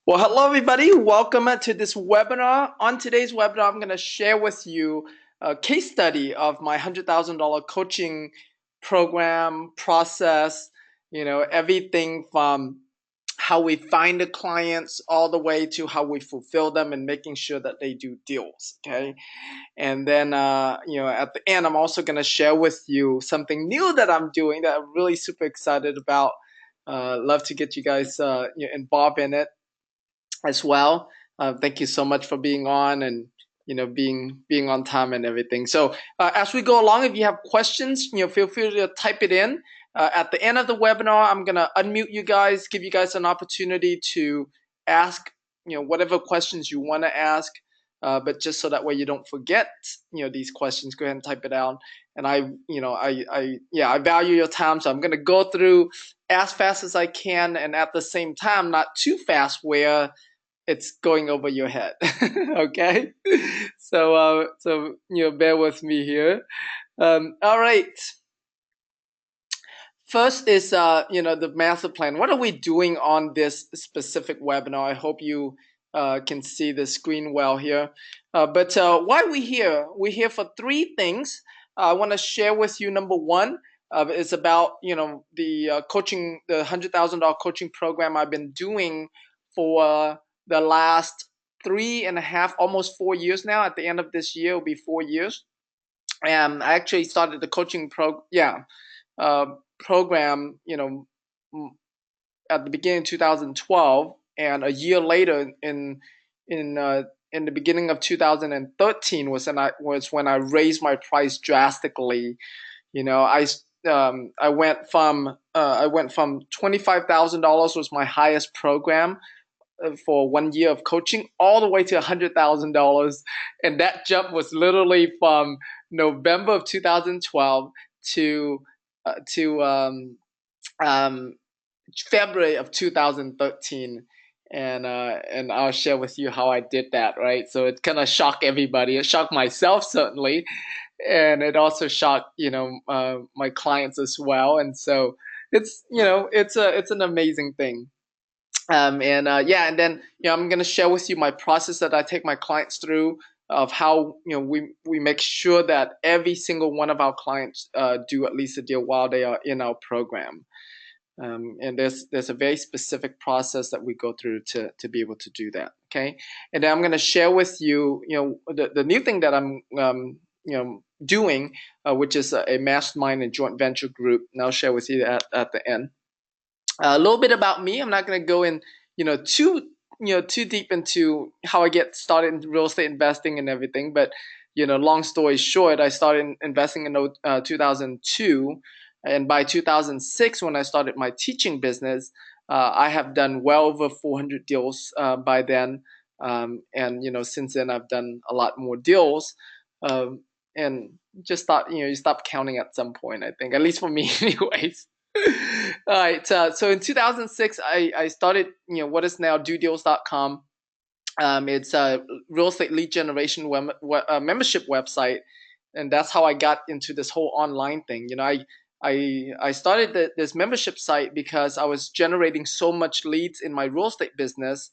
Well, hello everybody. Welcome to this webinar. On today's webinar, I'm going to share with you a case study of my $100,000 coaching program process, everything from how we find the clients all the way to how we fulfill them and making sure that they do deals, okay? And then, at the end, I'm also going to share with you something new that I'm doing that I'm really super excited about. Love to get you guys involved in it as well. Thank you so much for being on and being on time and everything. So as we go along, if you have questions, feel free to type it in. At the end of the webinar, I'm gonna unmute you guys, give you guys an opportunity to ask whatever questions you want to ask. But just so that way you don't forget these questions, go ahead and type it out. And I value your time, so I'm gonna go through as fast as I can, and at the same time not too fast where it's going over your head. Okay, so bear with me here. All right, first is the master plan. What are we doing on this specific webinar? I hope you can see the screen well here. But why are we here? We're here for three things. I want to share with you. Number one is about the coaching, the $100,000 coaching program I've been doing for the last 3.5, almost 4 years now. At the end of this year, it'll be 4 years. And I actually started the coaching uh, program, at the beginning of 2012, and a year later, in the beginning of 2013, was when I raised my price drastically. You know, I went from $25,000 was my highest program for 1 year of coaching all the way to $100,000, and that jump was literally from November of 2012 to to February of 2013. And I'll share with you how I did that, right? So it kind of shocked everybody. It shocked myself certainly, and it also shocked my clients as well. And so it's an amazing thing. And then I'm gonna share with you my process that I take my clients through of how we make sure that every single one of our clients do at least a deal while they are in our program. And there's a very specific process that we go through to be able to do that. Okay, and then I'm gonna share with you the new thing that I'm doing, which is a mastermind and joint venture group, and I'll share with you that at the end. A little bit about me. I'm not going to go in, too deep into how I get started in real estate investing and everything. But long story short, I started investing in 2002, and by 2006, when I started my teaching business, I have done well over 400 deals by then. And since then, I've done a lot more deals. And just thought, you stop counting at some point. I think, at least for me, anyways. All right. So in 2006, I started, what is now DoDeals.com. It's a real estate lead generation membership website, and that's how I got into this whole online thing. I started this membership site because I was generating so much leads in my real estate business,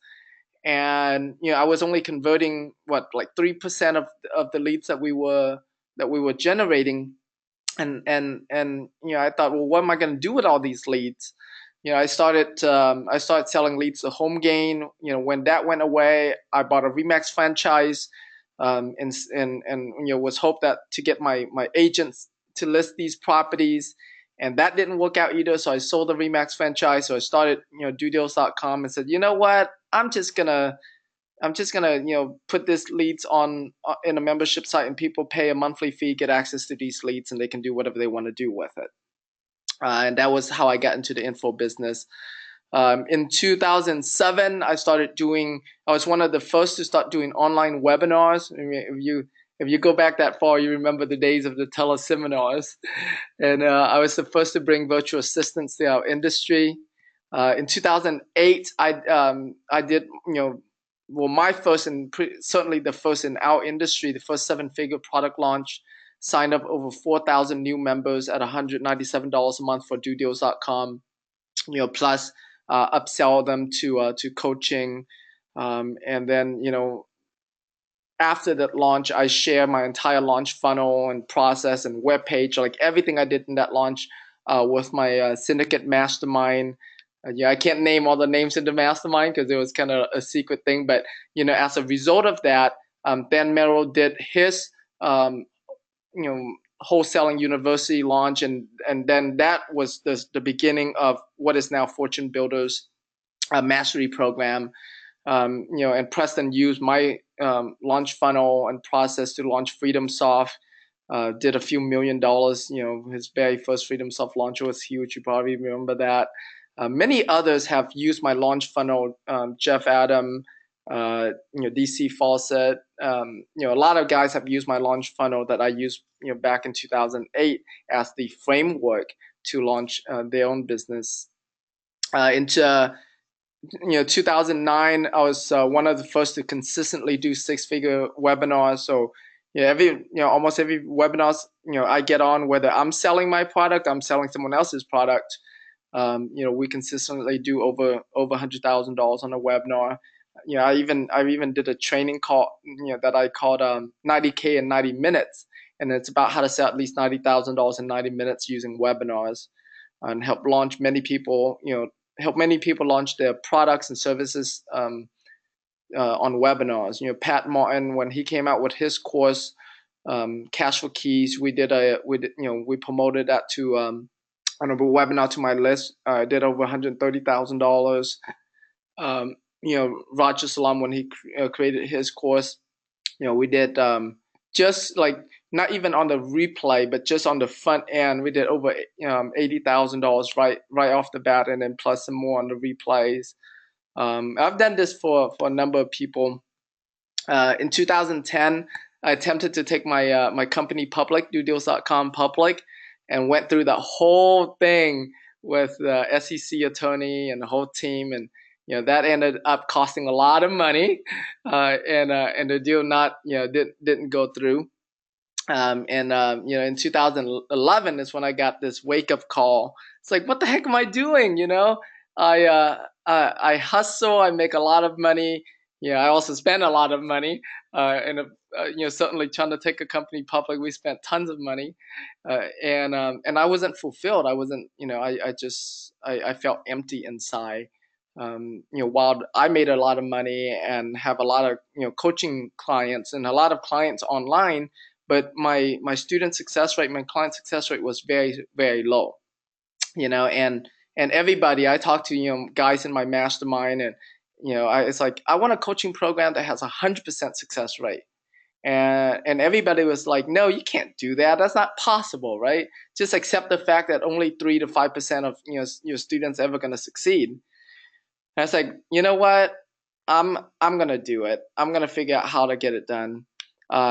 and I was only converting what, like 3% of the leads that we were generating. And I thought, well, what am I going to do with all these leads? I started selling leads to HomeGain. When that went away, I bought a Remax franchise, and was hope that to get my agents to list these properties, and that didn't work out either. So I sold the Remax franchise. So I started DoDeals.com and said, you know what, I'm just gonna put this leads on in a membership site, and people pay a monthly fee, get access to these leads, and they can do whatever they want to do with it. And that was how I got into the info business. In 2007, I was one of the first to start doing online webinars. I mean, if you go back that far, you remember the days of the teleseminars. And I was the first to bring virtual assistants to our industry. In 2008, I did well, my first and certainly the first in our industry, the first seven-figure product launch. Signed up over 4,000 new members at $197 a month for DoDeals.com. Plus upsell them to coaching, and then after that launch, I share my entire launch funnel and process and web page, like everything I did in that launch, with my syndicate mastermind. Yeah, I can't name all the names in the mastermind because it was kind of a secret thing. But as a result of that, Dan Merrill did his um, wholesaling university launch, and then that was the beginning of what is now Fortune Builders mastery program. And Preston used my launch funnel and process to launch FreedomSoft. Did a few $1 million. His very first FreedomSoft launch was huge. You probably remember that. Many others have used my launch funnel. Jeff Adam, DC Fawcett. A lot of guys have used my launch funnel that I used, back in 2008 as the framework to launch their own business. Into 2009, I was one of the first to consistently do six-figure webinars. So almost every webinars I get on, whether I'm selling my product, I'm selling someone else's product, we consistently do over $100,000 on a webinar. I even did a training call that I called 90K in 90 minutes, and it's about how to sell at least $90,000 in 90 minutes using webinars, and help many people launch their products and services on webinars. Pat Martin, when he came out with his course, Cash for Keys, we promoted that to on a webinar to my list. I did over $130,000. Roger Salam, when he created his course, we did just like not even on the replay, but just on the front end, we did over $80,000 right off the bat, and then plus some more on the replays. I've done this for a number of people. In 2010, I attempted to take my company public, DoDeals.com public, and went through the whole thing with the SEC attorney and the whole team, and that ended up costing a lot of money, and the deal didn't go through. In 2011 is when I got this wake up call. It's like, what the heck am I doing? I hustle, I make a lot of money. I also spend a lot of money, and certainly trying to take a company public, we spent tons of money, and I wasn't fulfilled. I wasn't, I felt empty inside. While I made a lot of money and have a lot of coaching clients and a lot of clients online, but my student success rate, my client success rate was very, very low. And everybody I talk to, guys in my mastermind, and it's like, I want a coaching program that has 100% success rate. And everybody was like, no, you can't do that. That's not possible, right? Just accept the fact that only 3 to 5% of your students ever going to succeed. And I was like, you know what? I'm gonna do it. I'm gonna figure out how to get it done.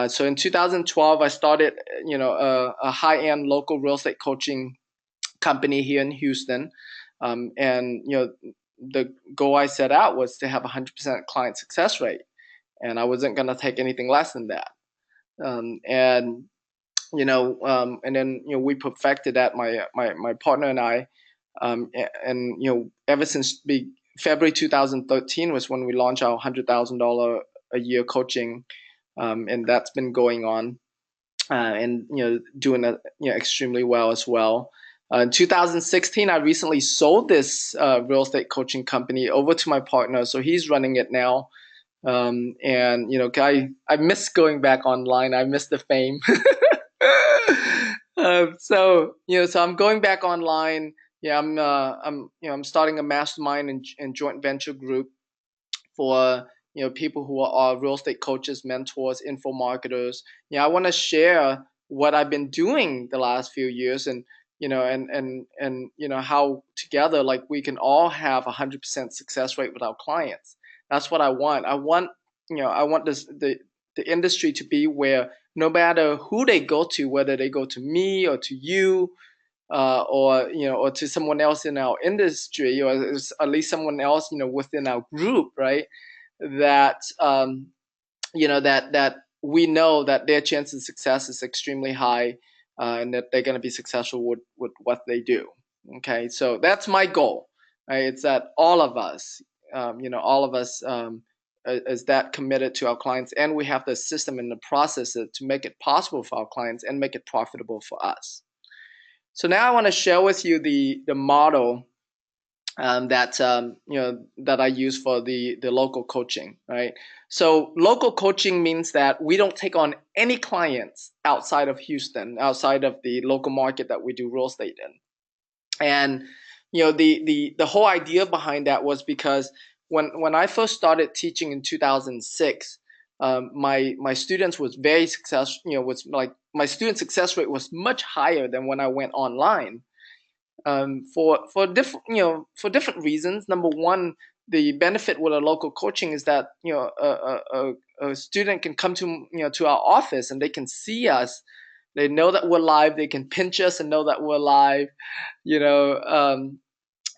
So in 2012, I started, a high-end local real estate coaching company here in Houston, and the goal I set out was to have 100% client success rate, and I wasn't gonna take anything less than that. And then we perfected that, my partner and I, and ever since February 2013 was when we launched our $100,000 a year coaching, and that's been going on, and doing extremely well as well. In 2016, I recently sold this real estate coaching company over to my partner, so he's running it now. And I miss going back online. I miss the fame. So I'm going back online. Yeah, I'm starting a mastermind and joint venture group for people who are real estate coaches, mentors, info marketers. I want to share what I've been doing the last few years, and how together, like, we can all have 100% success rate with our clients. That's what I want. I want the industry to be where no matter who they go to, whether they go to me or to you, or to someone else in our industry, or at least someone else within our group, right? That that we know that their chance of success is extremely high, and that they're going to be successful with what they do. Okay, so that's my goal. right? It's that all of us, all of us is that committed to our clients, and we have the system and the process to make it possible for our clients and make it profitable for us. So now I want to share with you the model that I use for the local coaching, right? So local coaching means that we don't take on any clients outside of Houston, outside of the local market that we do real estate in. And the whole idea behind that was because when I first started teaching in 2006, my students was very successful. Was like my student success rate was much higher than when I went online, for different for different reasons. Number one, the benefit with a local coaching is that a student can come to our office and they can see us. They know that we're live. They can pinch us and know that we're live. You know,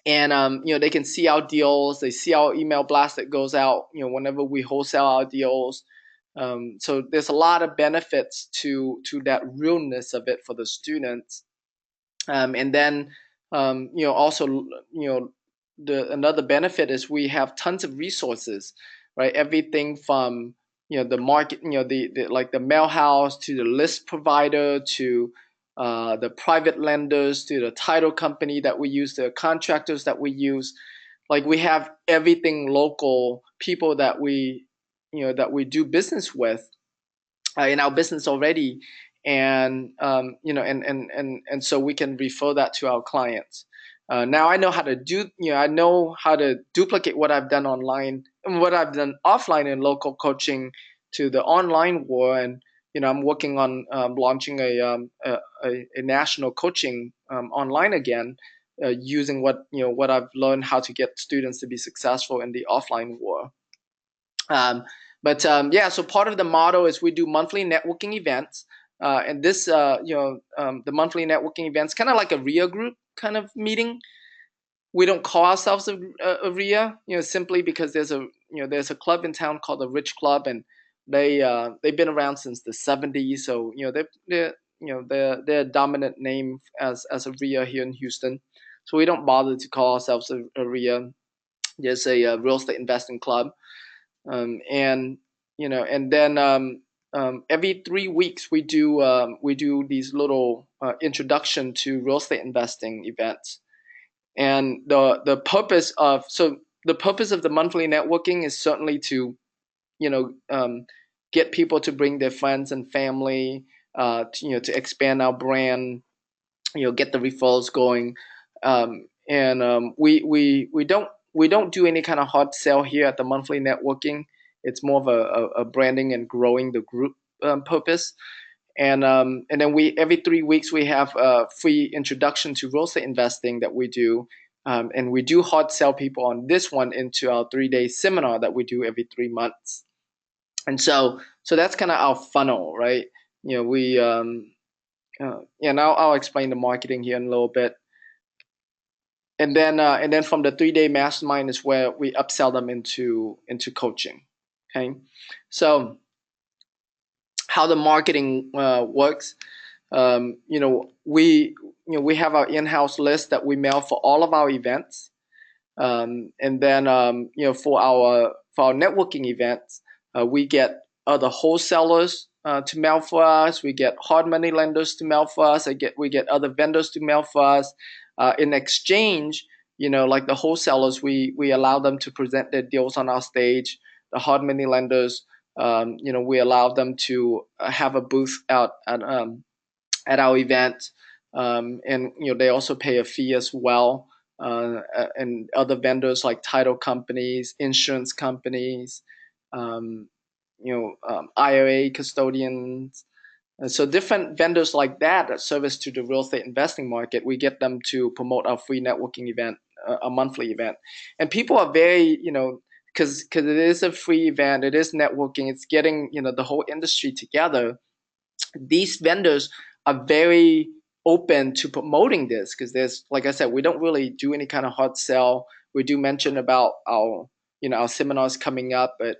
and they can see our deals. They see our email blast that goes out. Whenever we wholesale our deals. So there's a lot of benefits to that realness of it for the students. And then also another benefit is we have tons of resources, right? Everything from the market, the like the mail house, to the list provider, to the private lenders, to the title company that we use, the contractors that we use. Like we have everything local, people that we do business with in our business already, and so we can refer that to our clients. Now I know how to I know how to duplicate what I've done online and what I've done offline in local coaching to the online world. And I'm working on launching a national coaching online again, using what I've learned how to get students to be successful in the offline world. Yeah, so part of the model is we do monthly networking events, and this the monthly networking events kind of like a RIA group kind of meeting. We don't call ourselves a RIA, simply because there's a club in town called the Rich Club, and they've been around since the 70s. So they're a dominant name as a RIA here in Houston. So we don't bother to call ourselves a RIA, just a real estate investing club. And and then every 3 weeks we do these little introduction to real estate investing events. And the purpose of the monthly networking is certainly to get people to bring their friends and family, to expand our brand, get the referrals going. And we don't do any kind of hard sell here at the monthly networking. It's more of a branding and growing the group purpose. And then we every 3 weeks we have a free introduction to real estate investing that we do. And we do hard sell people on this one into our 3-day seminar that we do every 3 months. And so that's kind of our funnel, right? We and I'll explain the marketing here in a little bit. And then from the 3-day mastermind is where we upsell them into coaching. Okay, so how the marketing works. We have our in-house list that we mail for all of our events. And then for our networking events, we get other wholesalers to mail for us. We get hard money lenders to mail for us. We get other vendors to mail for us. In exchange, like the wholesalers, we allow them to present their deals on our stage. The hard money lenders, we allow them to have a booth out at our event, and they also pay a fee as well. And other vendors like title companies, insurance companies, IRA custodians. So different vendors like that service to the real estate investing market, we get them to promote our free networking event, a monthly event. And people are very, because it is a free event, it is networking, it's getting, the whole industry together. These vendors are very open to promoting this because there's, like I said, we don't really do any kind of hard sell. We do mention about our seminars coming up, but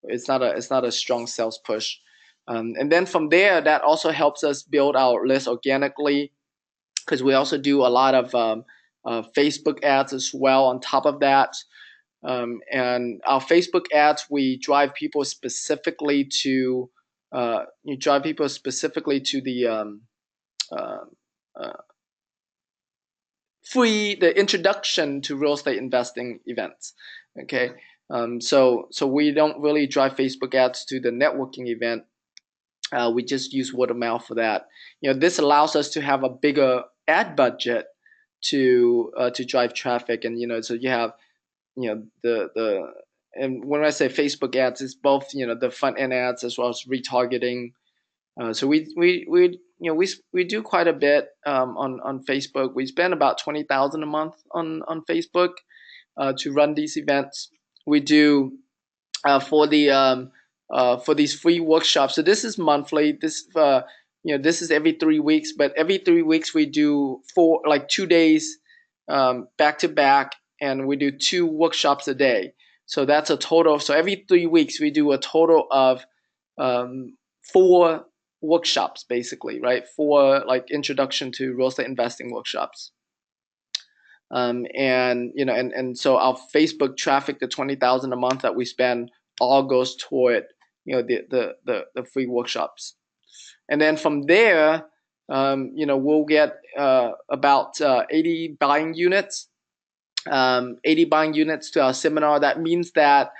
it's not a strong sales push. And then from there, that also helps us build our list organically, because we also do a lot of Facebook ads as well on top of that. And our Facebook ads, we drive people specifically to the uh, uh, the introduction to real estate investing events. Okay, so we don't really drive Facebook ads to the networking event. We just use word of mouth for that. This allows us to have a bigger ad budget to drive traffic, and so you have the and when I say Facebook ads, it's both the front end ads as well as retargeting. So we do quite a bit on Facebook. We spend about 20,000 a month on Facebook to run these events. We do for these free workshops. So this is monthly. This is every 3 weeks, but every 3 weeks we do 2 days back to back, and we do 2 workshops a day. So that's a total. So every 3 weeks we do a total of 4 workshops, basically, right? 4 introduction to real estate investing workshops. And so our Facebook traffic, the 20,000 a month that we spend, all goes toward the free workshops. And then from there, we'll get about 80 buying units. 80 buying units to our seminar. That means that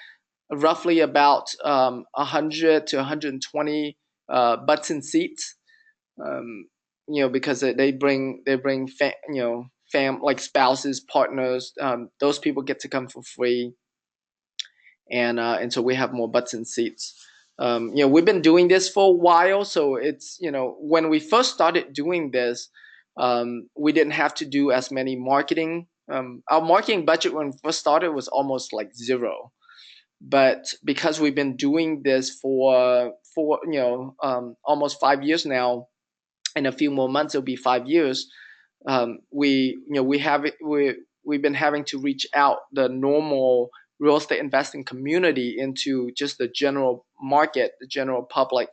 roughly about 100 to 120 butts and seats. Because they bring like spouses, partners. Those people get to come for free, and so we have more butts and seats. We've been doing this for a while, so it's when we first started doing this, we didn't have to do as many marketing. Our marketing budget when we first started was almost like zero, but because we've been doing this for almost 5 years now, in a few more months it'll be 5 years. We've been having to reach out the normal real estate investing community into just the general market, the general public,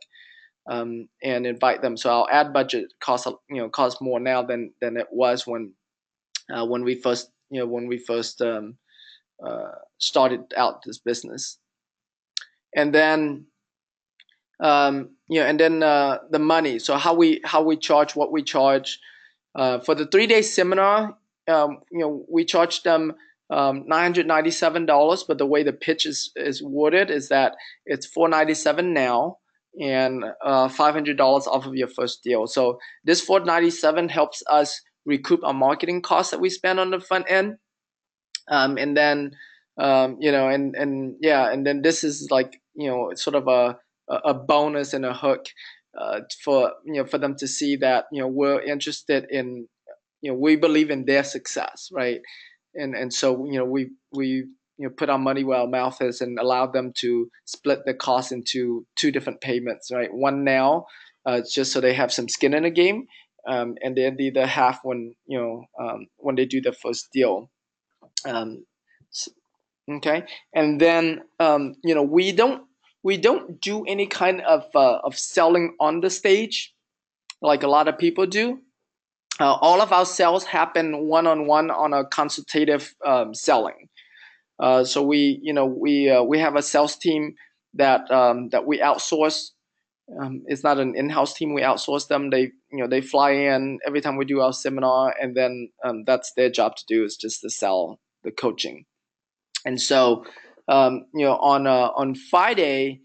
and invite them. So our ad budget costs more now than it was when we first started out this business. And then the money. So how we charge, what we charge for the 3 day seminar. We charge them $997, but the way the pitch is worded is that it's $497 now and $500 off of your first deal. So this $497 helps us recoup our marketing costs that we spend on the front end, and then and then this is like sort of a bonus and a hook for them to see that we're interested in, we believe in their success, right? And so we put our money where our mouth is and allow them to split the cost into 2 different payments, right? One now, just so they have some skin in the game, and then the other half when when they do the first deal. Um, okay, and then we don't do any kind of selling on the stage like a lot of people do. All of our sales happen one-on-one on a consultative selling. So we have a sales team that we outsource. It's not an in-house team. We outsource them. They fly in every time we do our seminar, and then that's their job to do, is just to sell the coaching. And so on Friday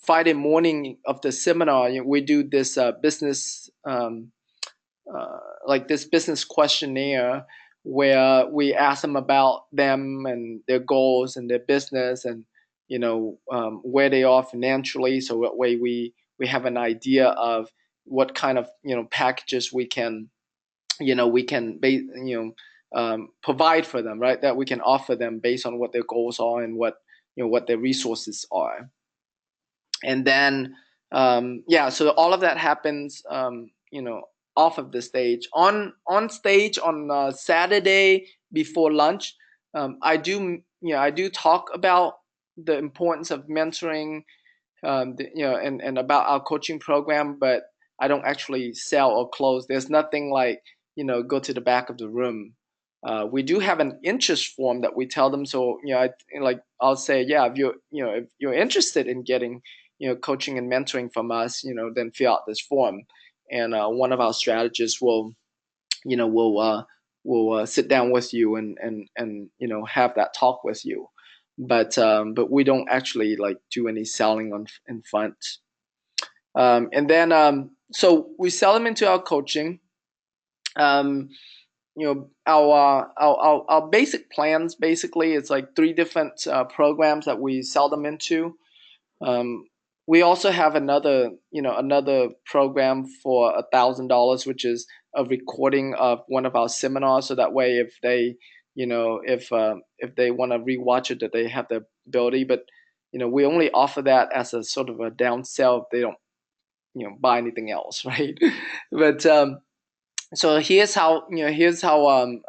morning of the seminar, we do this business this business questionnaire where we ask them about them and their goals and their business, and where they are financially, so that way we have an idea of what kind of packages we can provide for them, right? That we can offer them based on what their goals are and what their resources are. And then so all of that happens off of the stage. On stage on Saturday before lunch, I do talk about the importance of mentoring, and about our coaching program, but I don't actually sell or close. There's nothing like go to the back of the room We do have an interest form that we tell them. So like I'll say, yeah, if you're interested in getting coaching and mentoring from us, then fill out this form, and one of our strategists will you know will sit down with you and have that talk with you. But we don't actually like do any selling on in front. And then so we sell them into our coaching. Um, our basic plans basically it's like three different programs that we sell them into. um, we also have another program for $1,000, which is a recording of one of our seminars, so that way if they if they want to rewatch it that they have the ability. But we only offer that as a sort of a down sell if they don't buy anything else, right? But so here's how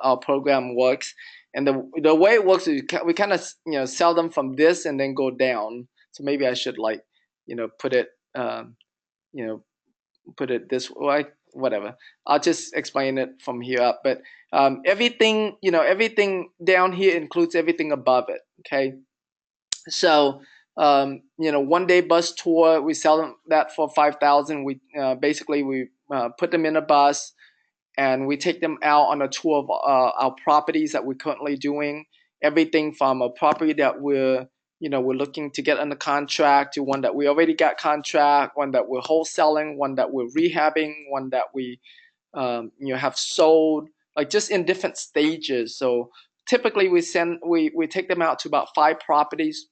our program works. And the way it works is we kind of sell them from this and then go down. So maybe I should like put it you know put it this way, whatever. I'll just explain it from here up. But everything down here includes everything above it. Okay. So one day bus tour, we sell them that for 5,000. We basically we put them in a bus and we take them out on a tour of our properties that we're currently doing. Everything from a property that we're looking to get under contract, to one that we already got contract, one that we're wholesaling, one that we're rehabbing, one that we have sold, like just in different stages. So typically we take them out to about 5 properties,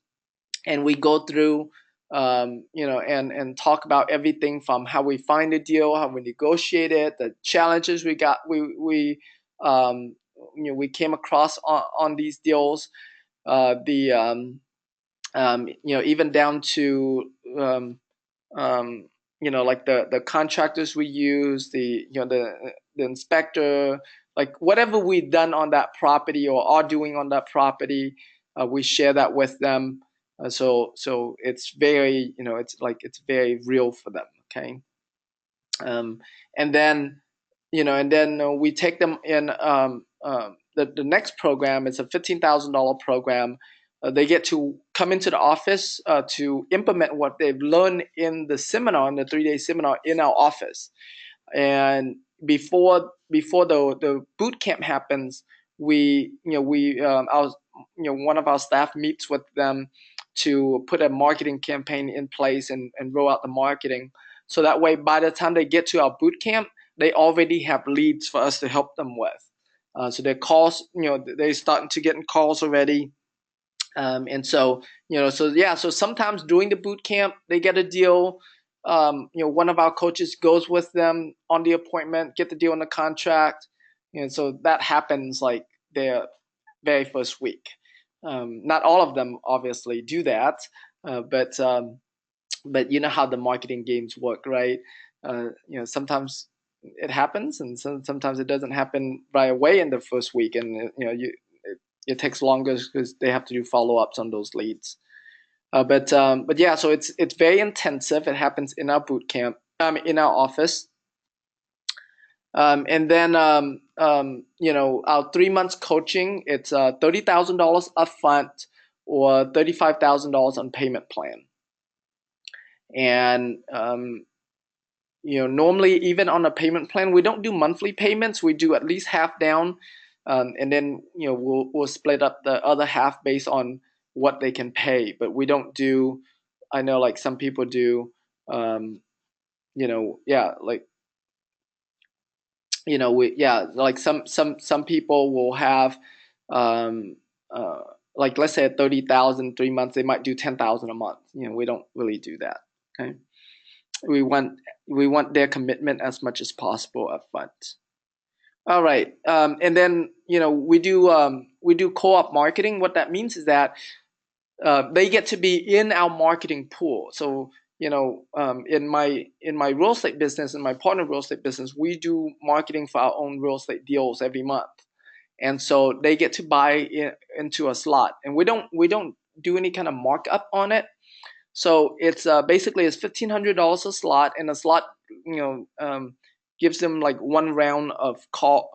and we go through and talk about everything from how we find a deal, how we negotiate it, the challenges um, we came across on these deals, the even down to like the contractors we use, the inspector, like whatever we've done on that property or are doing on that property, we share that with them. So it's very it's very real for them. Okay. um, and then we take them in. The next program is a $15,000 program. They get to come into the office to implement what they've learned in the seminar, in the 3-day seminar, in our office. And before the boot camp happens, we our one of our staff meets with them to put a marketing campaign in place and roll out the marketing, so that way by the time they get to our boot camp, they already have leads for us to help them with. So their calls, they're starting to get in calls already. And so so sometimes during the boot camp they get a deal. One of our coaches goes with them on the appointment, get the deal on the contract, and so that happens like their very first week. Not all of them obviously do that, but you know how the marketing games work, right? Sometimes it happens, and sometimes it doesn't happen right away in the first week, and it takes longer because they have to do follow-ups on those leads. But yeah, so it's very intensive. It happens in our boot camp, in our office. And then our 3 months coaching, it's $30,000 upfront or $35,000 on payment plan. And normally even on a payment plan, we don't do monthly payments. We do at least half down, and then we'll split up the other half based on what they can pay. But we don't do. I know like some people do. Yeah, like like some people will have um, like let's say at 30,000 3 months, they might do 10,000 a month. We don't really do that. Okay. we want we want their commitment as much as possible up front. All right. And then we do co-op marketing. What that means is that they get to be in our marketing pool. So in my real estate business, in my partner real estate business, we do marketing for our own real estate deals every month, and so they get to buy into a slot, and we don't do any kind of markup on it. So it's basically it's $1,500 a slot, and a slot gives them like one round of call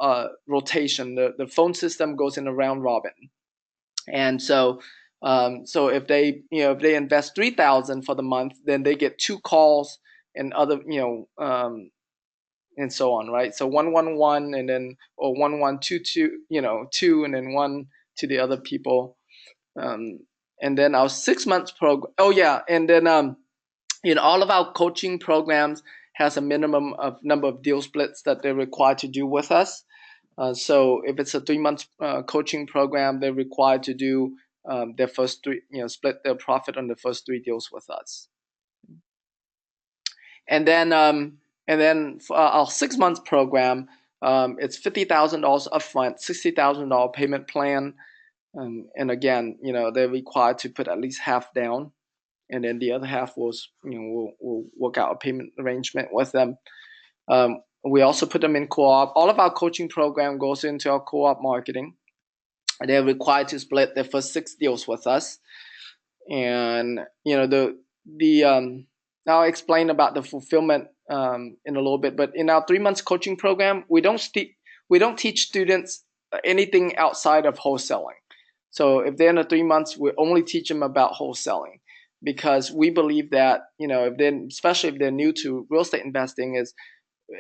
rotation. The phone system goes in a round robin, and so if they if they invest 3,000 for the month, then they get two calls and other and so on, right? So 111 and then or 1122, two and then one to the other people. Um, and then our 6 months program. Oh yeah, and then all of our coaching programs has a minimum of number of deal splits that they're required to do with us. So if it's a 3 month coaching program, they're required to do their first three, split their profit on the first three deals with us. And then for our 6 months program, it's $50,000 upfront, $60,000 payment plan, and again, they're required to put at least half down, and then the other half was, we'll work out a payment arrangement with them. We also put them in co-op. All of our coaching program goes into our co-op marketing. They're required to split their first 6 deals with us, and the I'll explain about the fulfillment in a little bit. But in our 3 months coaching program, we don't teach students anything outside of wholesaling. So if they're in the 3 months, we only teach them about wholesaling, because we believe that especially if they're new to real estate investing,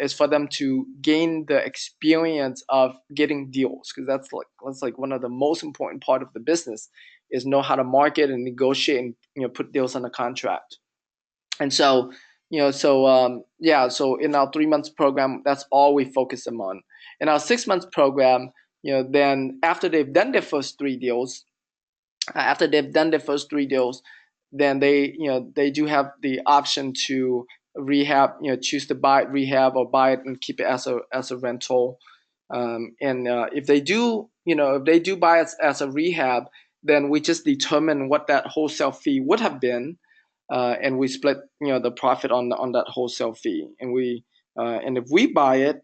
is for them to gain the experience of getting deals, because that's like one of the most important part of the business, is know how to market and negotiate and put deals on a contract. And so so in our 3 months program, that's all we focus them on. In our 6 months program, then after they've done their first three deals, then they do have the option to rehab, choose to buy it, rehab, or buy it and keep it as a rental. And if they do buy it as a rehab, then we just determine what that wholesale fee would have been, and we split the profit on that wholesale fee. And if we buy it,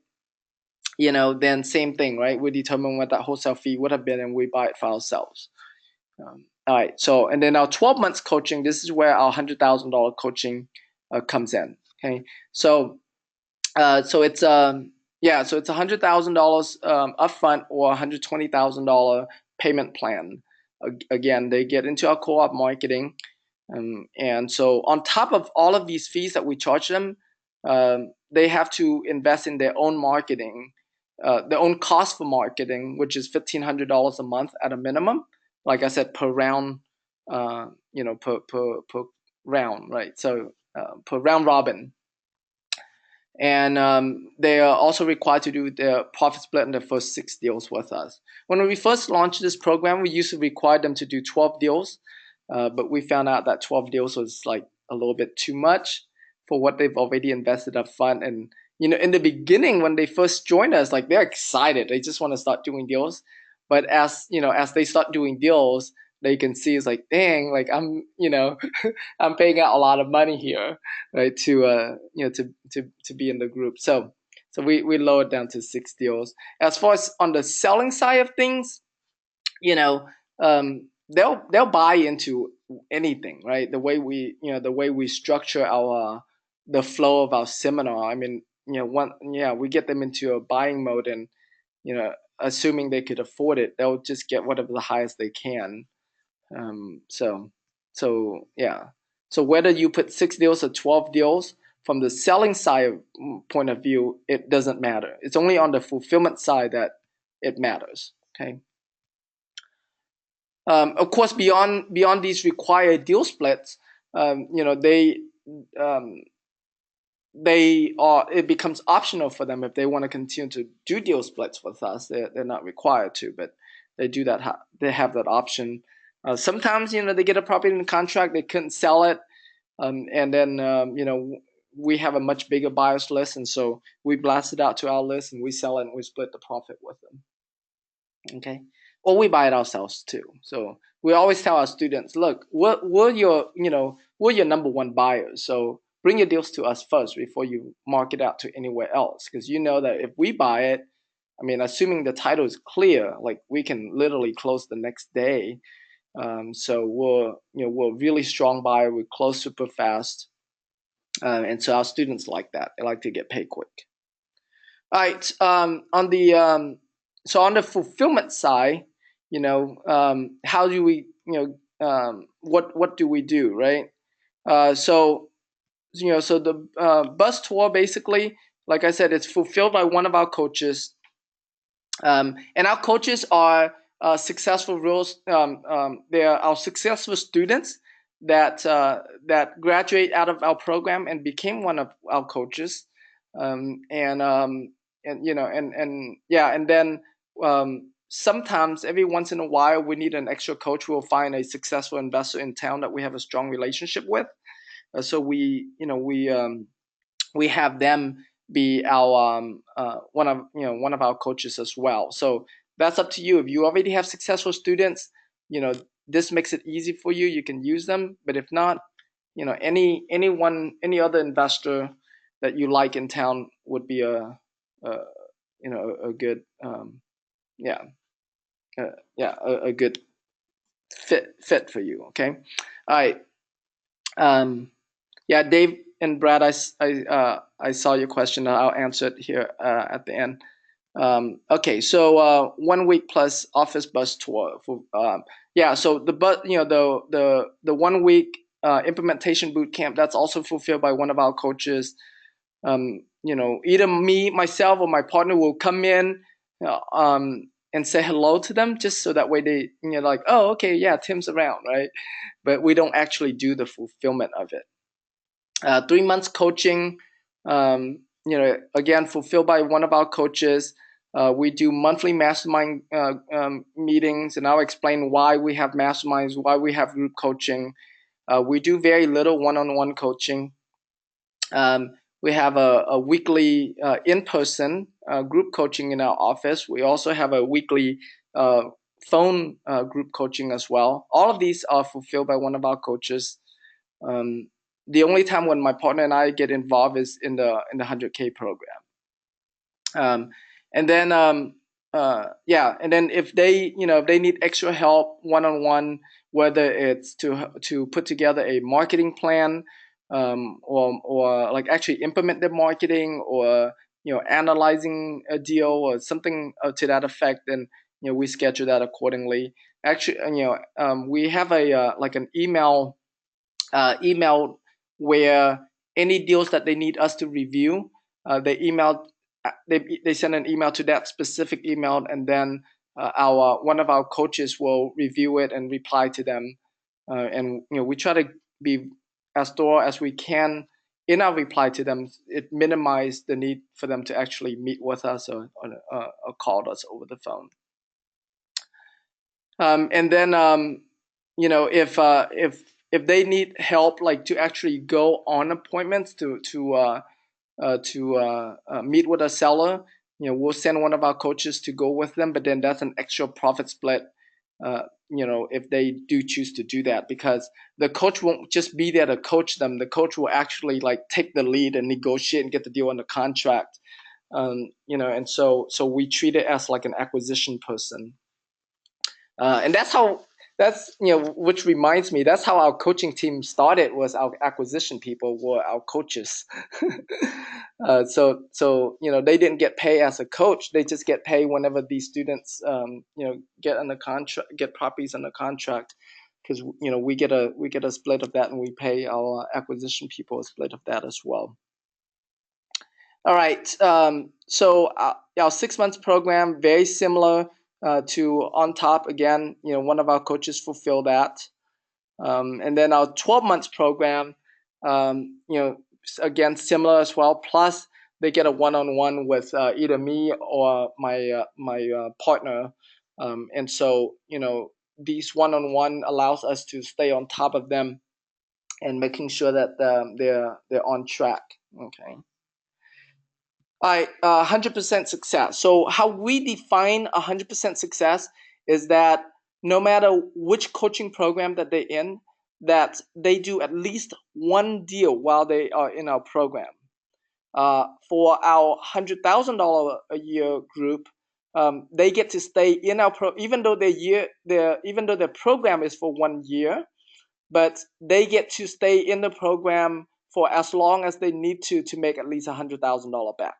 then same thing, right? We determine what that wholesale fee would have been, and we buy it for ourselves. All right. So, and then our 12 months coaching, this is where our $100,000 coaching comes in. Okay. So it's so it's $100,000 upfront, or $120,000 payment plan. Again, they get into our co-op marketing, and so on top of all of these fees that we charge them, they have to invest in their own marketing, their own cost for marketing, which is $1,500 a month at a minimum. Like I said, per round, per round, right? So per round robin. And they are also required to do their profit split in the first 6 deals with us. When we first launched this program, we used to require them to do 12 deals, but we found out that 12 deals was like a little bit too much for what they've already invested up front. And in the beginning, when they first joined us, like, they're excited, they just want to start doing deals. But as they start doing deals, they can see it's like, dang, like I'm I'm paying out a lot of money here, right? To be in the group. So we lowered down to 6 deals. As far as on the selling side of things, they'll buy into anything, right? The way we structure the flow of our seminar. I mean, we get them into a buying mode, and assuming they could afford it, they'll just get whatever the highest they can. So yeah. So whether you put 6 deals or 12 deals, from the selling side point of view, it doesn't matter. It's only on the fulfillment side that it matters. Okay. Of course, beyond these required deal splits, it becomes optional for them if they want to continue to do deal splits with us. They're not required to, but they do that. They have that option. Sometimes they get a property in the contract, they couldn't sell it, and then we have a much bigger buyers list, and so we blast it out to our list, and we sell it, and we split the profit with them. Okay, or we buy it ourselves too. So we always tell our students, look, we're your number one buyers. So bring your deals to us first before you market out to anywhere else, because that if we buy it, I mean, assuming the title is clear, like, we can literally close the next day. So we're a really strong buyer. We close super fast, and so our students like that. They like to get paid quick. All right. So on the fulfillment side, how do we, what do we do, right? So so the bus tour basically, like I said, it's fulfilled by one of our coaches, and our coaches are successful rules. They are our successful students that graduate out of our program and became one of our coaches, um, and um, and yeah, and then sometimes every once in a while we need an extra coach. We'll find a successful investor in town that we have a strong relationship with. So we have them be our one of our coaches as well. So that's up to you. If you already have successful students, this makes it easy for you. You can use them. But if not, any other investor that you like in town would be a a good yeah a good fit for you. Okay, all right. Um, Yeah, Dave and Brad, I saw your question. I'll answer it here at the end. Okay, so 1 week plus office bus tour for yeah. So the but the 1 week implementation boot camp, that's also fulfilled by one of our coaches. Either me, myself, or my partner will come in and say hello to them, just so that way they like, oh, okay, yeah, Tim's around, right? But we don't actually do the fulfillment of it. 3 months coaching, again, fulfilled by one of our coaches. We do monthly mastermind meetings, and I'll explain why we have masterminds, why we have group coaching. We do very little one-on-one coaching. We have a weekly in-person group coaching in our office. We also have a weekly uh, phone group coaching as well. All of these are fulfilled by one of our coaches. Um, the only time when my partner and I get involved is in the 100K program. Um, and then yeah, and then if they need extra help one on one, whether it's to put together a marketing plan, or like actually implement the marketing, or analyzing a deal or something to that effect, then we schedule that accordingly. Actually, we have a like an email where any deals that they need us to review, they send an email to that specific email, and then our one of our coaches will review it and reply to them. And we try to be as thorough as we can in our reply to them. It minimizes the need for them to actually meet with us, or call us over the phone. And then if they need help, like to actually go on appointments to meet with a seller, we'll send one of our coaches to go with them. But then that's an extra profit split. If they do choose to do that, because the coach won't just be there to coach them. The coach will actually like take the lead and negotiate and get the deal on the contract. And so we treat it as like an acquisition person. And that's which reminds me, that's how our coaching team started. Was our acquisition people were our coaches. So they didn't get paid as a coach. They just get paid whenever these students get on the contract, get properties under contract, because we get a split of that, and we pay our acquisition people a split of that as well. All right. So our 6 months program, very similar to On Top. Again, one of our coaches fulfill that. And then our 12 months program, again, similar as well. Plus, they get a one-on-one with either me or my partner. And so, these one-on-one allows us to stay on top of them and making sure that they're on track. Okay. All right, 100% success. So how we define 100% success is that no matter which coaching program that they're in, that they do at least one deal while they are in our program. For our $100,000 a year group, they get to stay in our even though their program is for 1 year, but they get to stay in the program for as long as they need to make at least $100,000 back.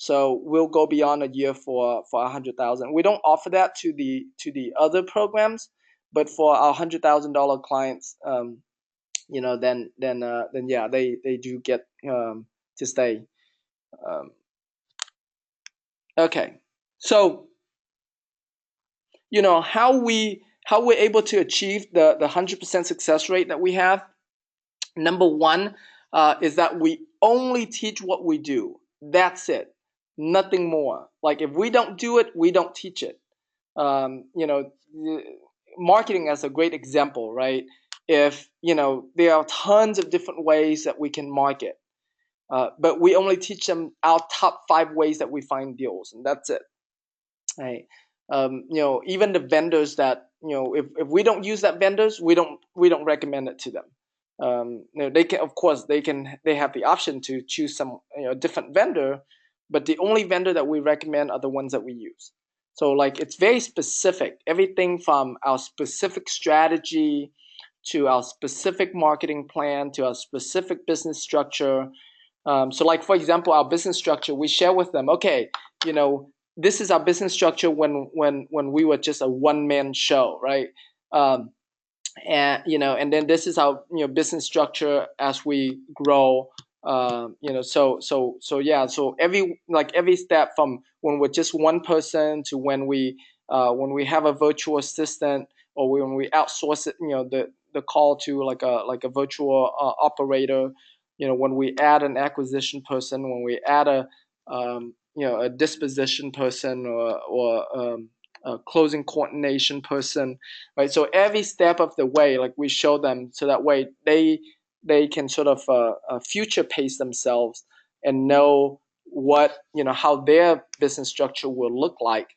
So we'll go beyond a year for 100,000. We don't offer that to the other programs, but for our $100,000 clients, then yeah, they do get to stay. Um, okay, so how we're able to achieve the 100% success rate that we have. Number one is that we only teach what we do. That's it, nothing more. Like if we don't do it, we don't teach it. Marketing as a great example, right? If there are tons of different ways that we can market, but we only teach them our top 5 ways that we find deals, and that's it. Right. Even the vendors that if we don't use that vendors, we don't recommend it to them. They can, of course, they have the option to choose some different vendor, but the only vendor that we recommend are the ones that we use. So like it's very specific. Everything from our specific strategy to our specific marketing plan to our specific business structure. So like for example, our business structure, we share with them. Okay, you know this is our business structure when we were just a one man show, right? Um, and then this is our business structure as we grow. So every step from when we're just one person to when we have a virtual assistant, or when we outsource it, the call to like a virtual operator. When we add an acquisition person, when we add a disposition person, or a closing coordination person, right? So every step of the way, like we show them, so that way they can sort of future pace themselves and know how their business structure will look like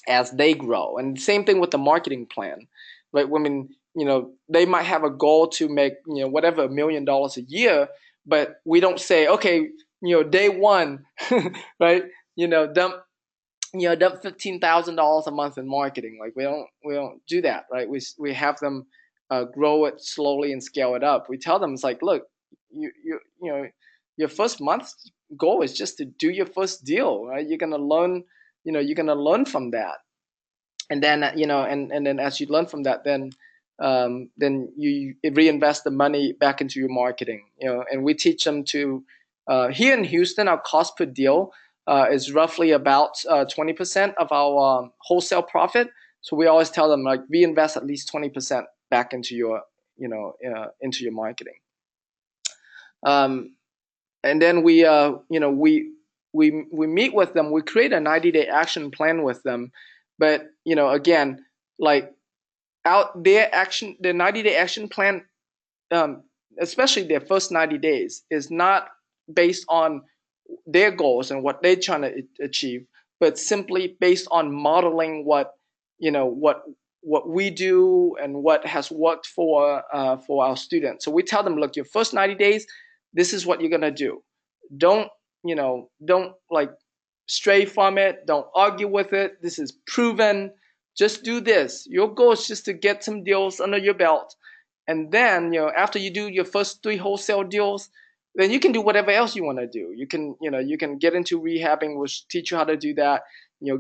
as they grow. And same thing with the marketing plan, right? Women, they might have a goal to make whatever $1 million a year, but we don't say, okay, day one, right? Dump dump $15,000 a month in marketing. Like we don't do that, right? We have them grow it slowly and scale it up. We tell them it's like, look, your first month goal is just to do your first deal, right? You're gonna learn from that, and then and then as you learn from that, then you reinvest the money back into your marketing. And we teach them to here in Houston, our cost per deal is roughly about 20% of our wholesale profit. So we always tell them, like, reinvest at least 20% back into your marketing. um, and then we meet with them. We create a 90-day action plan with them. But again, like, out their 90-day action plan, um, especially their first 90 days, is not based on their goals and what they're trying to achieve, but simply based on modeling what we do and what has worked for our students. So we tell them, look, your first 90 days, this is what you're gonna do. Don't like stray from it. Don't argue with it. This is proven. Just do this. Your goal is just to get some deals under your belt. And then, after you do your first 3 wholesale deals, then you can do whatever else you want to do. You can get into rehabbing, which teach you how to do that.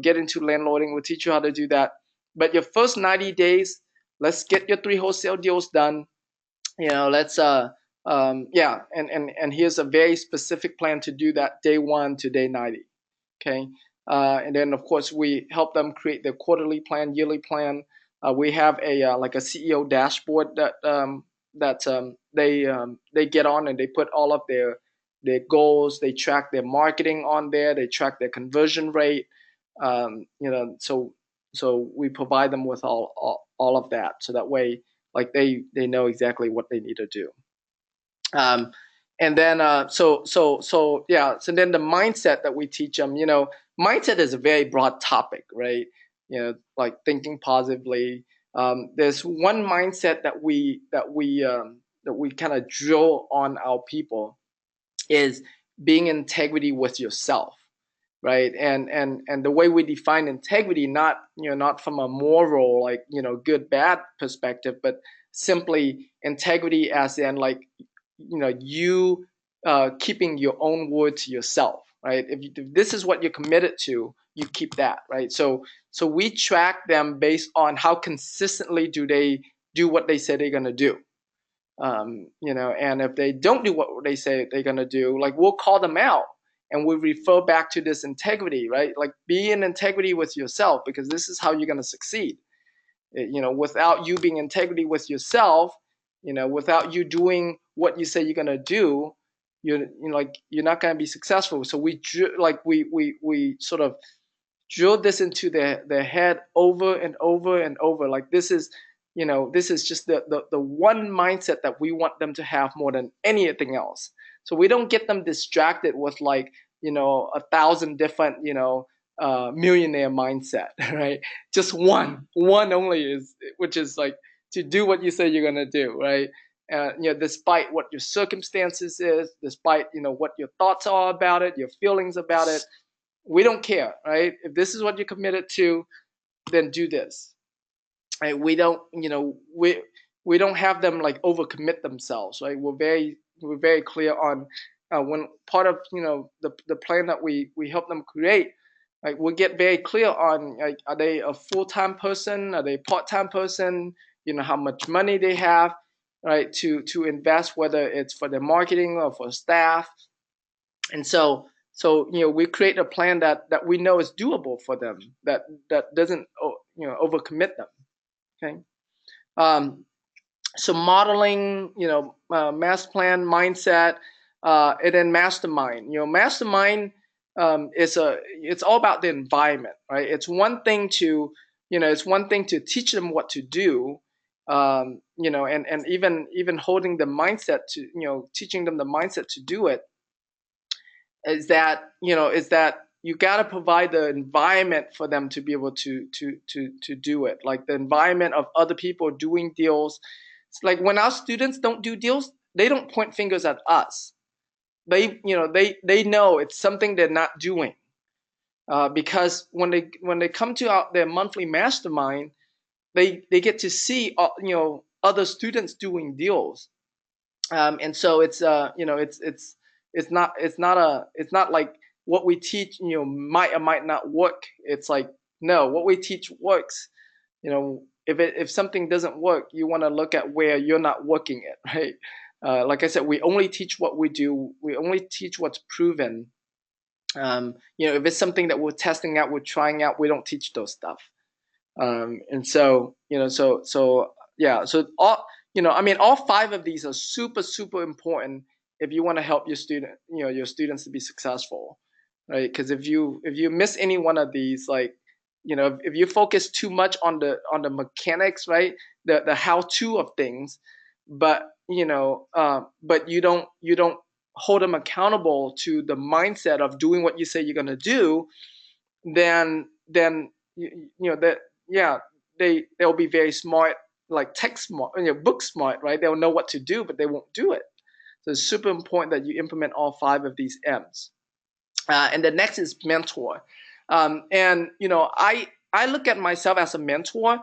Get into landlording, we'll teach you how to do that. But your first 90 days, let's get your 3 wholesale deals done. Let's yeah, and here's a very specific plan to do that day one to day 90. Okay. And then of course we help them create their quarterly plan, yearly plan. We have like a CEO dashboard that they get on, and they put all of their goals. They track their marketing on there. They track their conversion rate. So we provide them with all of that, so that way, like, they know exactly what they need to do. um, and then yeah, so then the mindset that we teach them, mindset is a very broad topic, right? Like thinking positively. There's one mindset that we kind of drill on our people, is being integrity with yourself, right? And the way we define integrity, not from a moral, like, good bad perspective, but simply integrity as in, like, you keeping your own word to yourself, right? If this is what you're committed to, you keep that, right? So we track them based on how consistently do they do what they say they're gonna do. And if they don't do what they say they're gonna do, like we'll call them out and we refer back to this integrity, right? Like be in integrity with yourself because this is how you're gonna succeed. Without you being integrity with yourself, without you doing what you say you're gonna do, you're not gonna be successful. So we sort of drill this into their head over and over and over. Like this is just the one mindset that we want them to have more than anything else. So we don't get them distracted with like 1,000 different millionaire mindset, right? Just one only is, which is like to do what you say you're gonna do, right? Despite what your circumstances is, despite what your thoughts are about it, your feelings about it, we don't care, right? If this is what you're committed to, then do this. Right? We don't have them like overcommit themselves, right? We're very clear on when part of the plan that we help them create. Like we'll get very clear on like are they a full-time person, are they a part-time person, how much money they have, right? To invest, whether it's for their marketing or for staff. And so we create a plan that we know is doable for them, that doesn't overcommit them. Okay. So modeling, master plan, mindset, and then mastermind. Mastermind it's all about the environment, right? It's one thing to teach them what to do, and even holding the mindset to, teaching them the mindset to do it. Is that you got to provide the environment for them to be able to do it, like the environment of other people doing deals. It's like when our students don't do deals, they don't point fingers at us. They know it's something they're not doing, because when they come to their monthly mastermind, they get to see other students doing deals. And so it's not like what we teach might or might not work. It's like, no, what we teach works. If something doesn't work, you want to look at where you're not working it, right? Like I said, we only teach what we do. We only teach what's proven. If it's something that we're testing out, we're trying out, we don't teach those stuff. And so yeah, so all five of these are super, super important if you want to help your students to be successful, right? Because if you miss any one of these, like, if you focus too much on the mechanics, right? The how-to of things, but but you don't hold them accountable to the mindset of doing what you say you're gonna do, then that, yeah, they'll be very smart, like tech smart, book smart, right? They'll know what to do, but they won't do it. So it's super important that you implement all five of these M's. And the next is mentor. And I look at myself as a mentor,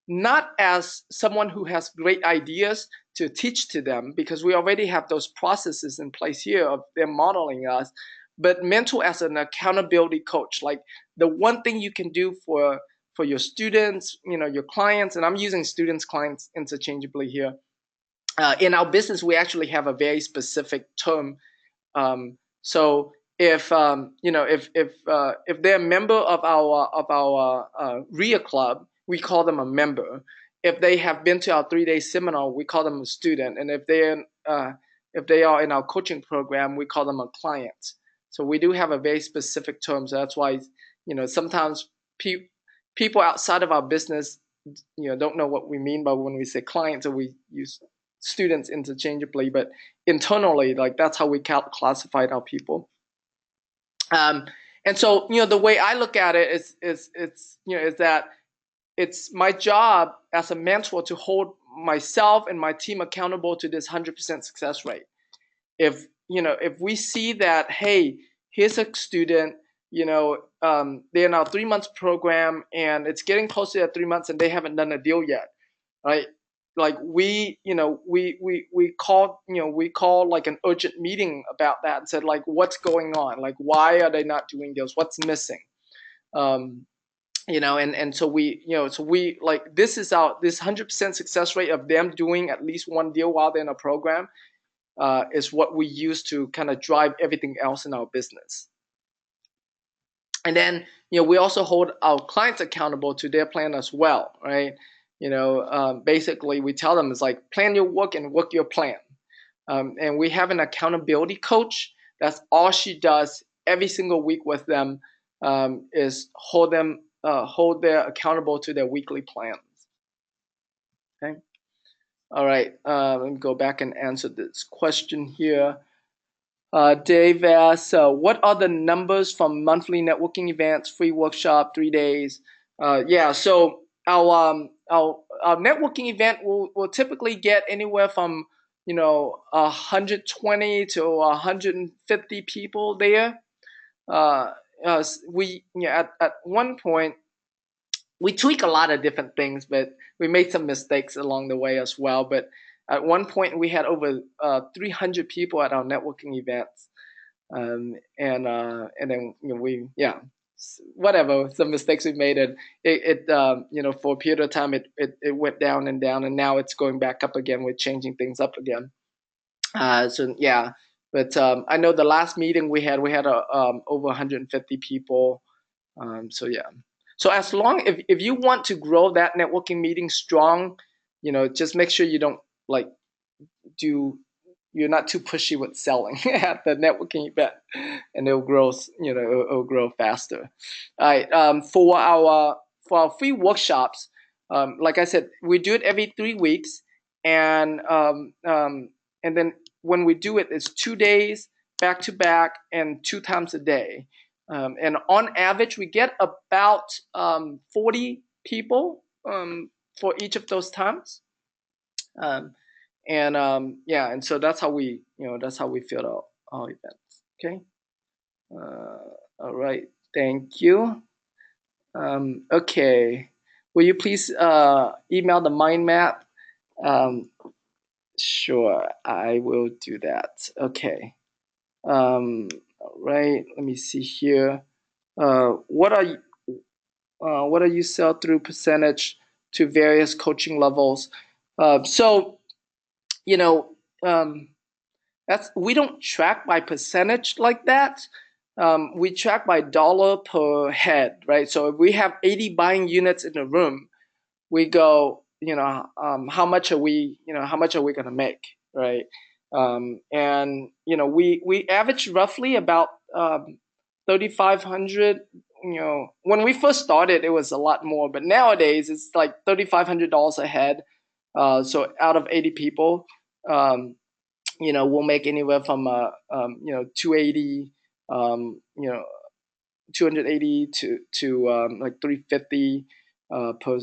not as someone who has great ideas to teach to them, because we already have those processes in place here of them modeling us, but mentor as an accountability coach. Like the one thing you can do for your students, your clients, and I'm using students, clients interchangeably here. In our business, we actually have a very specific term. So if they're a member of our RIA club, we call them a member. If they have been to our 3-day seminar, we call them a student. And if they are in our coaching program, we call them a client. So we do have a very specific term. So that's why sometimes people outside of our business don't know what we mean by when we say client, so we use students interchangeably, but internally, like that's how we classified our people. And so the way I look at it is that it's my job as a mentor to hold myself and my team accountable to this 100% success rate. If we see that, hey, here's a student, they're in our 3 months program and it's getting close to that 3 months and they haven't done a deal yet, right? like we called, we called like an urgent meeting about that and said like, what's going on, like why are they not doing deals, what's missing. um, and so we like, this 100% success rate of them doing at least one deal while they're in a program, is what we use to kind of drive everything else in our business. And then we also hold our clients accountable to their plan as well, right? Basically we tell them, it's like, plan your work and work your plan. And we have an accountability coach. That's all she does every single week with them, is hold their accountable to their weekly plans. Okay. All right. Let me go back and answer this question here. Dave asks, what are the numbers from monthly networking events, free workshop, 3 days? Yeah, so our networking event will typically get anywhere from 120 to 150 people there. We at one point we tweak a lot of different things, but we made some mistakes along the way as well. But at one point, we had over 300 people at our networking events, and then we whatever, some mistakes we made, and for a period of time it went down and down, and now it's going back up again. We're changing things up again. So yeah, but I know the last meeting we had over 150 people. So yeah. So as long if you want to grow that networking meeting strong, just make sure you don't like do you're not too pushy with selling at the networking event, and it'll grow. It'll grow faster. All right. For our free workshops, like I said, we do it every 3 weeks, and then when we do it, it's 2 days back to back and 2 times a day. And on average, we get about 40 people for each of those times. Um, and so that's how we fill out our events. Okay. All right. Thank you. Okay. Will you please email the mind map? Um, sure, I will do that. Okay. All right. Let me see here. What are you sell through percentage to various coaching levels? So you know, um, we don't track by percentage like that. We track by dollar per head, right? So if we have 80 buying units in a room, we go, how much are we gonna make, right? And we average roughly about 3,500. When we first started, it was a lot more, but nowadays it's like $3,500 a head. So out of 80 people, um, we'll make anywhere from 280, um, you know 280 to like 350 per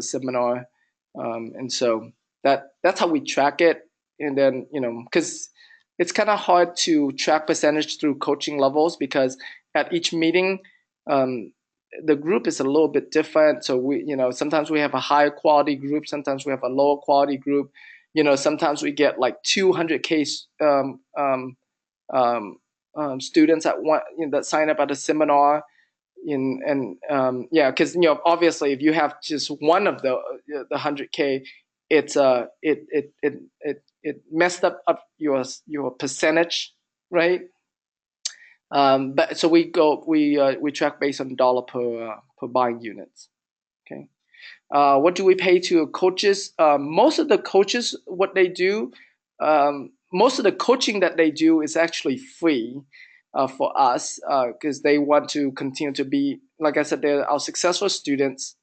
seminar. And so that's how we track it. And then because it's kind of hard to track percentage through coaching levels, because at each meeting, um, the group is a little bit different. So sometimes we have a higher quality group, sometimes we have a lower quality group. Sometimes we get like 200 case students at one, that sign up at a seminar. Yeah, because obviously if you have just one of the 100K, it messed up your percentage, right? But so we track based on dollar per buying units. Okay. What do we pay to coaches? Most of the coaches, what they do, most of the coaching that they do is actually free for us, because they want to continue to be, like I said, they're our successful students,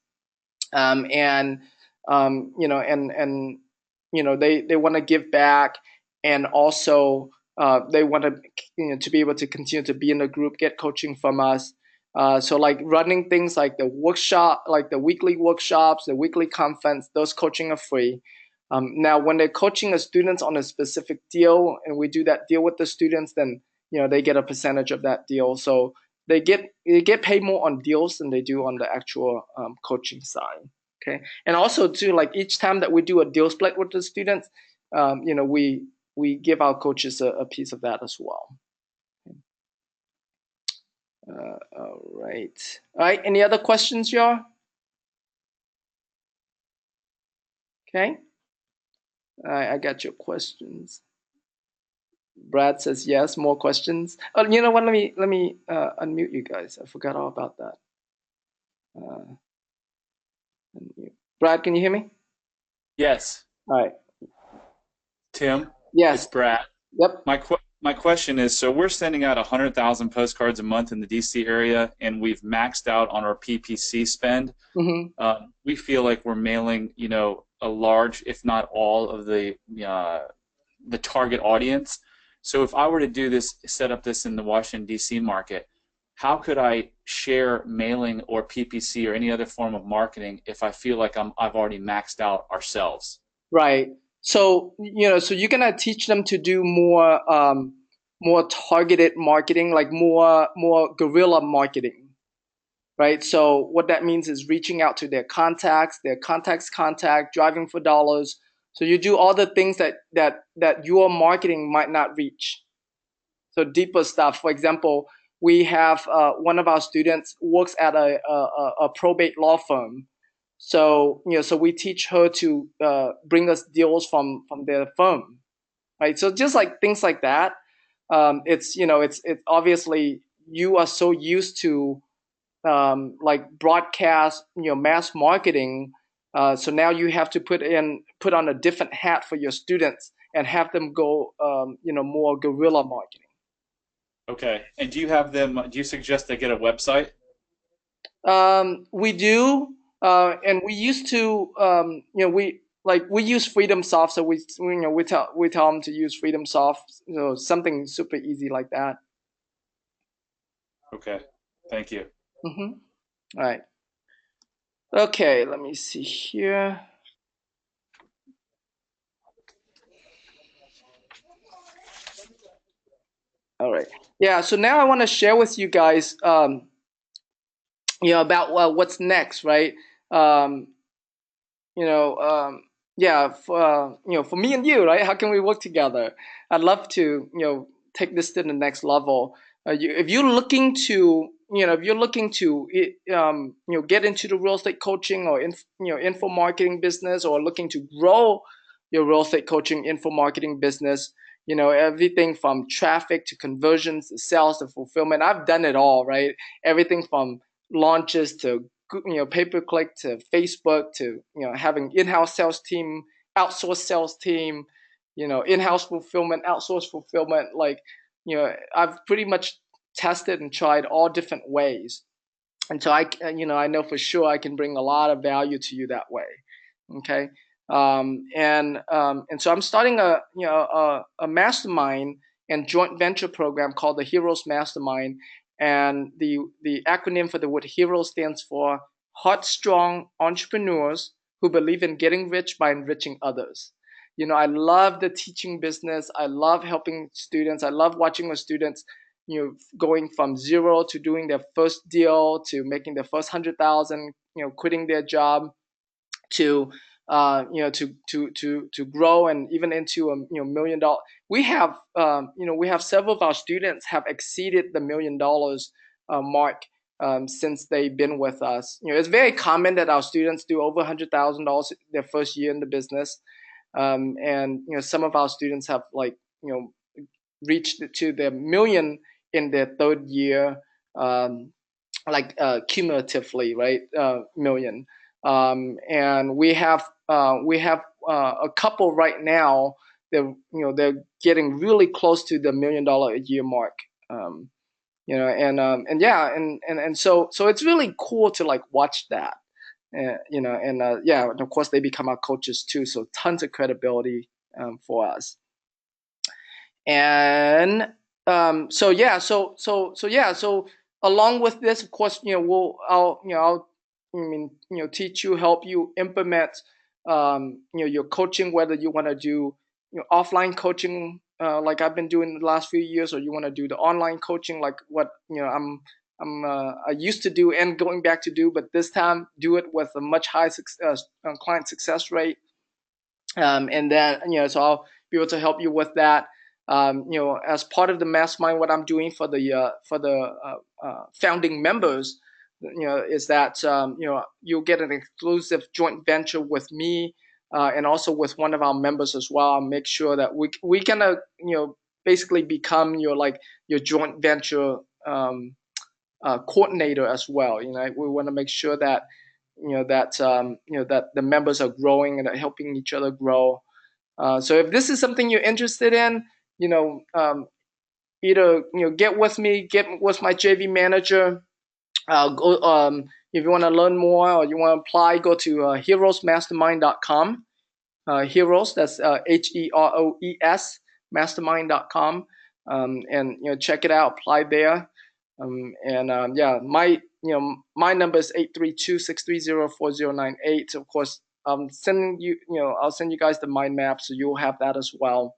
and they want to give back, and also they want to be able to continue to be in the group, get coaching from us. So like running things like the workshop, like the weekly workshops, the weekly conference, those coaching are free. Now, when they're coaching the students on a specific deal, and we do that deal with the students, then they get a percentage of that deal. So they get paid more on deals than they do on the actual coaching side. Okay, and also too, like each time that we do a deal split with the students, we give our coaches a piece of that as well. All right. All right. Any other questions, y'all? Okay. All right, I got your questions. Brad says yes. More questions. Oh, you know what? Let me unmute you guys. I forgot all about that. Uh, unmute. Brad, can you hear me? Yes, All right. Tim, it's Yes. Brad. Yep. My question is, so we're sending out 100,000 postcards a month in the DC area, and we've maxed out on our PPC spend. Mm-hmm. We feel like we're mailing, a large, if not all, of the target audience. So if I were to do this, set up this in the Washington D.C. market, how could I share mailing or PPC or any other form of marketing if I feel like I've already maxed out ourselves? Right. So so you're gonna teach them to do more targeted marketing, like more guerrilla marketing, right? So what that means is reaching out to their contacts contact, driving for dollars. So you do all the things that your marketing might not reach. So deeper stuff. For example, we have one of our students works at a probate law firm. So so we teach her to bring us deals from their firm, right? So just like things like that. It's obviously you are so used to like broadcast, mass marketing. So now you have to put on a different hat for your students and have them go, more guerrilla marketing. Okay. And do you suggest they get a website? We do, and we used to, we use Freedom Soft, so we tell them to use Freedom Soft, something super easy like that. Okay. Thank you. Mm-hmm. All right. Okay, let me see here. All right. Yeah. So now I want to share with you guys, about what's next, right? Um, you know, yeah, for me and you, right? How can we work together? I'd love to, take this to the next level. If you're looking to, get into the real estate coaching or info marketing business, or looking to grow your real estate coaching info marketing business, everything from traffic to conversions to sales to fulfillment. I've done it all, right? Everything from launches to pay per click to Facebook to having in-house sales team, outsourced sales team, in-house fulfillment, outsourced fulfillment. Like I've pretty much tested and tried all different ways, and so I know for sure I can bring a lot of value to you that way. Okay. And so I'm starting a mastermind and joint venture program called the Heroes Mastermind, and the acronym for the word hero stands for Heart Strong Entrepreneurs Who Believe in Getting Rich by Enriching Others. I love the teaching business. I love helping students. I love watching the students, going from zero to doing their first deal to making their first 100,000, quitting their job to to grow and even into a $1 million. We have several of our students have exceeded the $1 million mark, since they've been with us. It's very common that our students do over $100,000 their first year in the business, and some of our students have like reached to their million in their third year, like cumulatively, right? Million. And we have a couple right now. They're getting really close to the $1 million a year mark. And yeah, and so it's really cool to like watch that. And yeah, and of course they become our coaches too. So tons of credibility for us. And so yeah, so yeah, so along with this, of course, I'll teach you, help you implement your coaching, whether you want to do offline coaching, like I've been doing the last few years, or you want to do the online coaching like what I'm I used to do and going back to do, but this time do it with a much higher client success rate. And then so I'll be able to help you with that. As part of the mastermind, what I'm doing for the founding members, is that you'll get an exclusive joint venture with me, and also with one of our members as well. I'll make sure that we can basically become your joint venture coordinator as well. We want to make sure that that the members are growing and are helping each other grow. So if this is something you're interested in, either get with me, get with my JV manager. Go if you want to learn more or you want to apply, go to heroesmastermind.com. Heroes, that's HEROES mastermind.com, and check it out, apply there. Yeah, my number is 832-630-4098. Of course, sending you I'll send you guys the mind map, so you'll have that as well.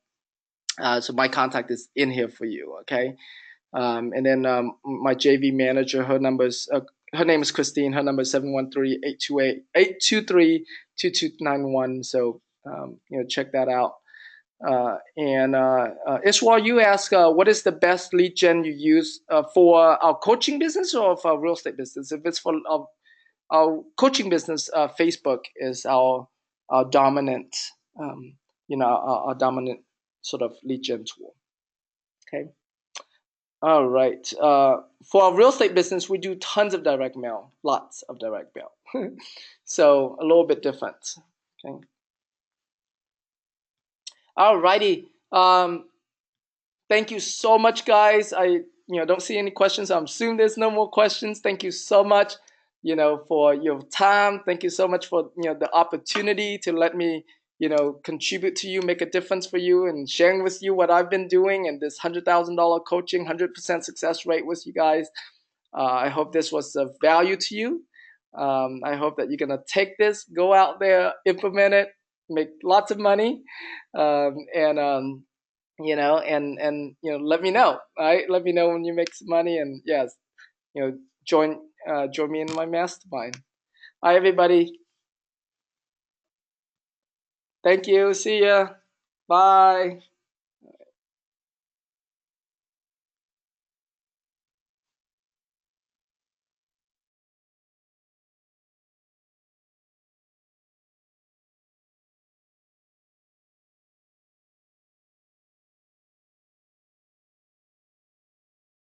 So my contact is in here for you, okay? And then my JV manager, her name is Christine. Her number is 713-823-2291. So check that out. And Ishwar, you ask, what is the best lead gen you use for our coaching business or for our real estate business? If it's for our coaching business, Facebook is our dominant, our dominant sort of lead gen tool. Okay. All right. For our real estate business, we do tons of direct mail, lots of direct mail. So a little bit different. Okay. All righty. Thank you so much, guys. I don't see any questions. I'm assuming there's no more questions. Thank you so much, for your time. Thank you so much for the opportunity to let me contribute to you, make a difference for you, and sharing with you what I've been doing and this $100,000 coaching, 100% success rate with you guys. I hope this was of value to you. I hope that you're gonna take this, go out there, implement it, make lots of money, and let me know. Right? Let me know when you make some money, and yes, join me in my mastermind. All right, everybody. Thank you. See ya. Bye.